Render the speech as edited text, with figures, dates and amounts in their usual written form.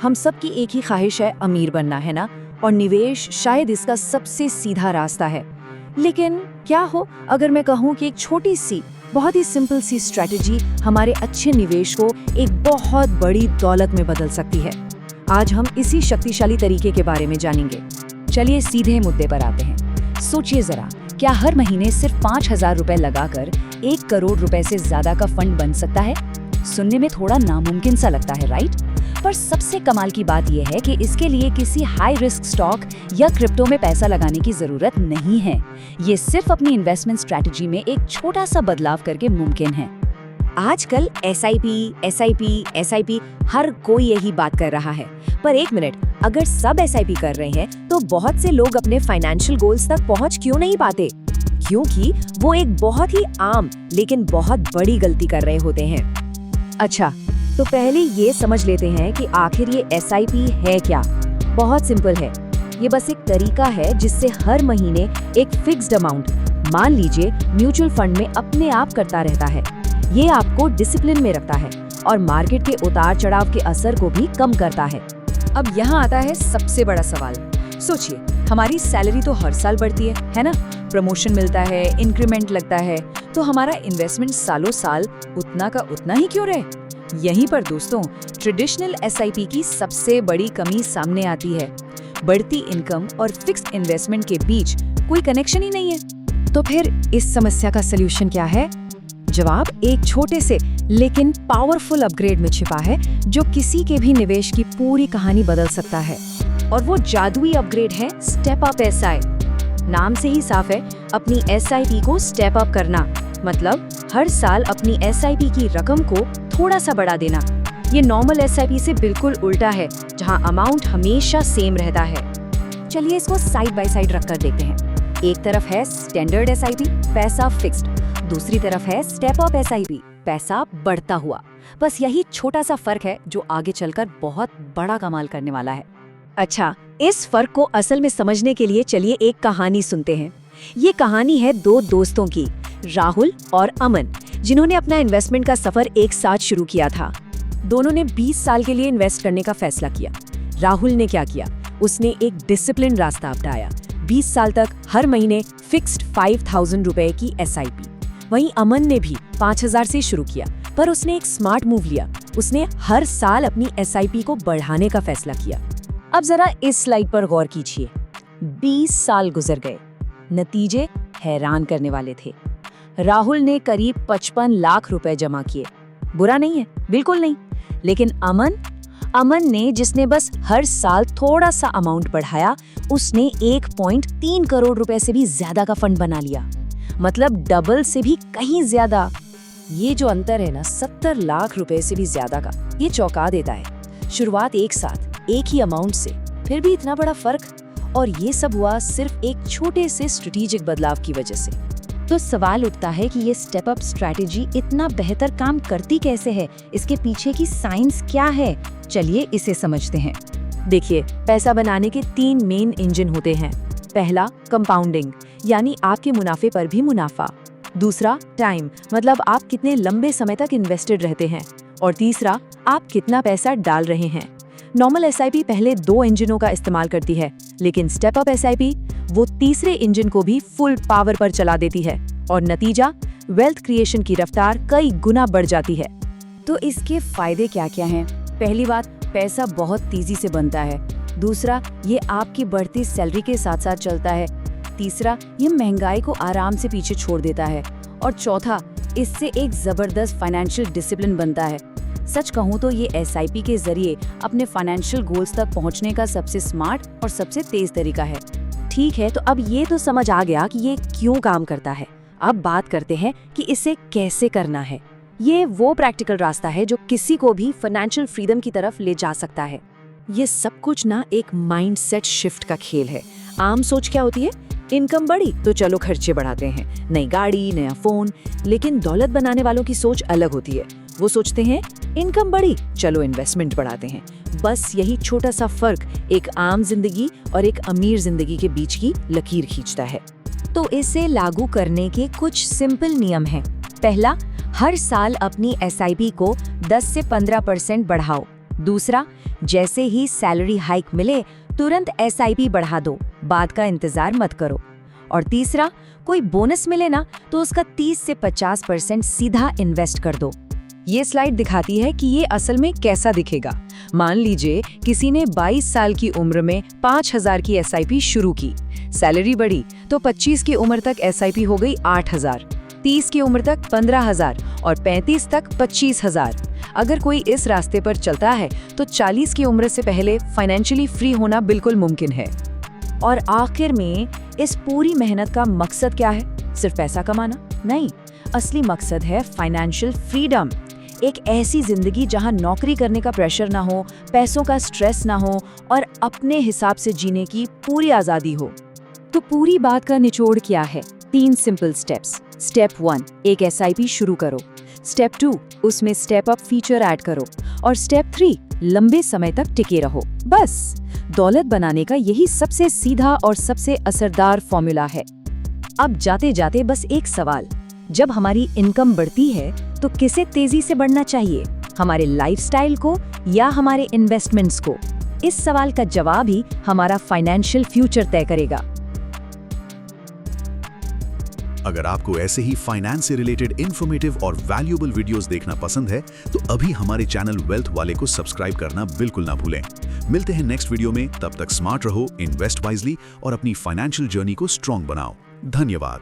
हम सब की एक ही ख्वाहिश है, अमीर बनना, है ना? और निवेश शायद इसका सबसे सीधा रास्ता है। लेकिन क्या हो अगर मैं कहूँ कि एक छोटी सी, बहुत ही सिंपल सी स्ट्रैटेजी हमारे अच्छे निवेश को एक बहुत बड़ी दौलत में बदल सकती है। आज हम इसी शक्तिशाली तरीके के बारे में जानेंगे। चलिए सीधे मुद्दे पर आते हैं। सोचिए जरा, क्या हर महीने सिर्फ 5,000 रुपए लगाकर 1 करोड़ रुपए से ज्यादा का फंड बन सकता है? सुनने में थोड़ा नामुमकिन सा लगता है, राइट? पर सबसे कमाल की बात यह है कि इसके लिए किसी हाई रिस्क स्टॉक या क्रिप्टो में पैसा लगाने की जरूरत नहीं है। ये सिर्फ अपनी इन्वेस्टमेंट स्ट्रैटेजी में एक छोटा सा बदलाव करके मुमकिन है। आजकल SIP हर कोई यही बात कर रहा है। पर एक मिनट, अगर सब SIP कर रहे हैं तो बहुत से लोग अपने फाइनेंशियल गोल्स तक पहुंच क्यों नहीं पाते? क्योंकि वो एक बहुत ही आम लेकिन बहुत बड़ी गलती कर रहे होते हैं। अच्छा, तो पहले ये समझ लेते हैं कि आखिर ये SIP है क्या। बहुत सिंपल है। ये बस एक तरीका है जिससे हर महीने एक फिक्स्ड अमाउंट, मान लीजिए म्यूचुअल फंड में, अपने आप करता रहता है। ये आपको डिसिप्लिन में रखता है और मार्केट के उतार चढ़ाव के असर को भी कम करता है। अब यहाँ आता है सबसे बड़ा सवाल। सोचिए, हमारी सैलरी तो हर साल बढ़ती है ना? प्रमोशन मिलता है, इंक्रीमेंट लगता है, तो हमारा इन्वेस्टमेंट सालों साल उतना का उतना ही क्यों रहे? यहीं पर दोस्तों ट्रेडिशनल SIP की सबसे बड़ी कमी सामने आती है। बढ़ती इनकम और फिक्स्ड इन्वेस्टमेंट के बीच कोई कनेक्शन ही नहीं है। तो फिर इस समस्या का सलूशन क्या है? जवाब एक छोटे से लेकिन पावरफुल अपग्रेड में छिपा है, जो किसी के भी निवेश की पूरी कहानी बदल सकता है। और वो जादुई अपग्रेड है स्टेप अप SI। नाम से ही साफ है, अपनी SIP को स्टेप अप करना, मतलब हर साल अपनी SIP की रकम को थोड़ा सा बढ़ा देना। ये नॉर्मल SIP से बिल्कुल उल्टा है, जहां अमाउंट हमेशा सेम रहता है। चलिए इसको साइड बाय साइड रखकर देखते हैं। एक तरफ है स्टैंडर्ड SIP, पैसा फिक्स्ड। दूसरी तरफ है स्टेप अप SIP, पैसा बढ़ता हुआ। बस यही छोटा सा फर्क है जो आगे चलकर बहुत बड़ा कमाल करने वाला है। अच्छा, इस फर्क को असल में समझने के लिए चलिए एक कहानी सुनते हैं। ये कहानी है दो दोस्तों की, राहुल और अमन, जिन्होंने अपना इन्वेस्टमेंट का सफर एक साथ शुरू किया था। दोनों ने 20 साल के लिए इन्वेस्ट करने का फैसला किया। राहुल ने क्या किया? उसने एक डिसिप्लिन रास्ता अपनाया। 20 साल तक हर महीने फिक्स्ड 5,000 रुपए की SIP। वहीं अमन ने भी 5,000 से शुरू किया, पर उसने एक स्मार्ट मूव लिया। उसने हर साल अपनी SIP को बढ़ाने का फैसला किया। अब जरा इस स्लाइड पर गौर कीजिए। 20 साल गुजर गए, नतीजे हैरान करने वाले थे। राहुल ने करीब 55 लाख रुपए जमा किए। बुरा नहीं है, बिल्कुल नहीं। लेकिन अमन ने, जिसने बस हर साल थोड़ा सा अमाउंट बढ़ाया, उसने 1.3 करोड़ रुपए से भी ज्यादा का फंड बना लिया। मतलब डबल से भी कहीं ज्यादा। ये जो अंतर है ना, 70 लाख रुपए से भी ज्यादा का, ये चौंका देता है। शुरुआत एक साथ, एक ही अमाउंट से, फिर भी इतना बड़ा फर्क। और ये सब हुआ सिर्फ एक छोटे से स्ट्रेटेजिक बदलाव की वजह से। तो सवाल उठता है कि ये स्टेप अप स्ट्रैटेजी इतना बेहतर काम करती कैसे है? इसके पीछे की साइंस क्या है? चलिए इसे समझते हैं। देखिए, पैसा बनाने के 3 मेन इंजन होते हैं। पहला, कंपाउंडिंग, यानी आपके मुनाफे पर भी मुनाफा। दूसरा, टाइम, मतलब आप कितने लंबे समय तक इन्वेस्टेड रहते हैं। और तीसरा, आप कितना पैसा डाल रहे हैं। नॉर्मल SIP पहले 2 इंजनों का इस्तेमाल करती है, लेकिन स्टेप अप SIP वो तीसरे इंजन को भी फुल पावर पर चला देती है। और नतीजा, वेल्थ क्रिएशन की रफ्तार कई गुना बढ़ जाती है। तो इसके फायदे क्या क्या हैं? पहली बात, पैसा बहुत तेजी से बनता है। दूसरा, ये आपकी बढ़ती सैलरी के साथ साथ चलता है। तीसरा, ये महंगाई को आराम से पीछे छोड़ देता है। और चौथा, इससे एक जबरदस्त फाइनेंशियल डिसिप्लिन बनता है। सच कहूँ तो ये SIP के जरिए अपने फाइनेंशियल गोल्स तक पहुँचने का सबसे स्मार्ट और सबसे तेज तरीका है। ठीक है, तो अब ये तो समझ आ गया कि ये क्यों काम करता है। अब बात करते हैं कि इसे कैसे करना है। ये वो प्रैक्टिकल रास्ता है जो किसी को भी फाइनेंशियल फ्रीडम की तरफ ले जा सकता है। ये सब कुछ ना एक माइंडसेट शिफ्ट का खेल है। आम सोच क्या होती है? इनकम बढ़ी तो चलो खर्चे बढ़ाते हैं, नई गाड़ी, नया फोन। लेकिन दौलत बनाने वालों की सोच अलग होती है। वो सोचते हैं इनकम बढ़ी, चलो इन्वेस्टमेंट बढ़ाते हैं। बस यही छोटा सा फर्क एक आम जिंदगी और एक अमीर जिंदगी के बीच की लकीर खींचता है। तो इसे लागू करने के कुछ सिंपल नियम हैं। पहला, हर साल अपनी SIP को 10 से 15% बढ़ाओ। दूसरा, जैसे ही सैलरी हाइक मिले तुरंत एसआईपी बढ़ा दो, बाद का इंतजार मत करो। और तीसरा, कोई बोनस मिले ना तो उसका 30 से 50% सीधा इन्वेस्ट कर दो। ये स्लाइड दिखाती है कि ये असल में कैसा दिखेगा। मान लीजिए किसी ने 22 साल की उम्र में 5000 की एसआईपी शुरू की, सैलरी बढ़ी तो 25 की उम्र तक एसआईपी हो गई 8000, 30 की उम्र तक 15000 और 35 तक 25000। अगर कोई इस रास्ते पर चलता है तो 40 की उम्र से पहले फाइनेंशियली फ्री होना बिल्कुल मुमकिन है। और आखिर में इस पूरी मेहनत का मकसद क्या है? सिर्फ पैसा कमाना? नहीं, असली मकसद है फाइनेंशियल फ्रीडम। एक ऐसी जिंदगी जहां नौकरी करने का प्रेशर ना हो, पैसों का स्ट्रेस ना हो और अपने हिसाब से जीने की पूरी आजादी हो। तो पूरी बात का निचोड़ क्या है? 3 सिंपल स्टेप्स। स्टेप 1, एक एसआईपी शुरू करो। स्टेप 2, उसमें स्टेप अप फीचर ऐड करो। और स्टेप 3, लंबे समय तक टिके रहो। बस दौलत बनाने का यही सबसे सीधा और सबसे असरदार फॉर्मूला है। अब जाते जाते बस एक सवाल, जब हमारी इनकम बढ़ती है तो किसे तेजी से बढ़ना चाहिए, हमारे लाइफस्टाइल को या हमारे इन्वेस्टमेंट्स को? इस सवाल का जवाब ही हमारा फाइनेंशियल फ्यूचर तय करेगा। अगर आपको ऐसे ही फाइनेंस से रिलेटेड इन्फॉर्मेटिव और वैल्यूएबल वीडियोस देखना पसंद है तो अभी हमारे चैनल वेल्थ वाले को सब्सक्राइब करना बिल्कुल ना भूलें। मिलते हैं नेक्स्ट वीडियो में, तब तक स्मार्ट रहो, इन्वेस्ट वाइजली और अपनी फाइनेंशियल जर्नी को स्ट्रॉन्ग बनाओ। धन्यवाद।